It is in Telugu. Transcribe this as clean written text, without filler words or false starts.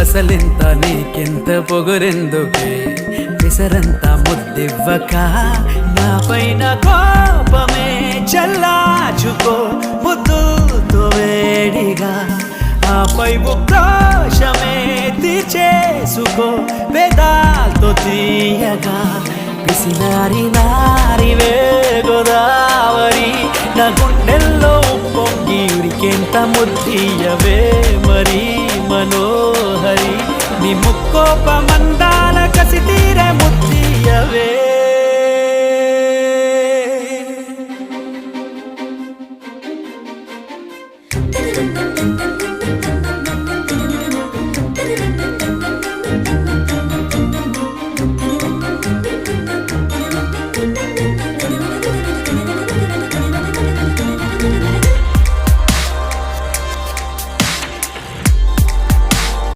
అసలింత నీకెంత పొగరెందుకే పిసరంతా ముద్దివ్వక నా పైన కోపమే చల్లాచుకో ముద్దుతో వేడిగా ఆపై ఉక్రోషమే తీర్చేసుకో వేదాలతో తీయగా పిసినారి నారివే గోదావరి నా గుండెల్లో పొంగి ఉరికెంత ముద్దియవే మరి మనోహరి నీ ముక్కోప మందాల కసి తీరే ముద్దియవే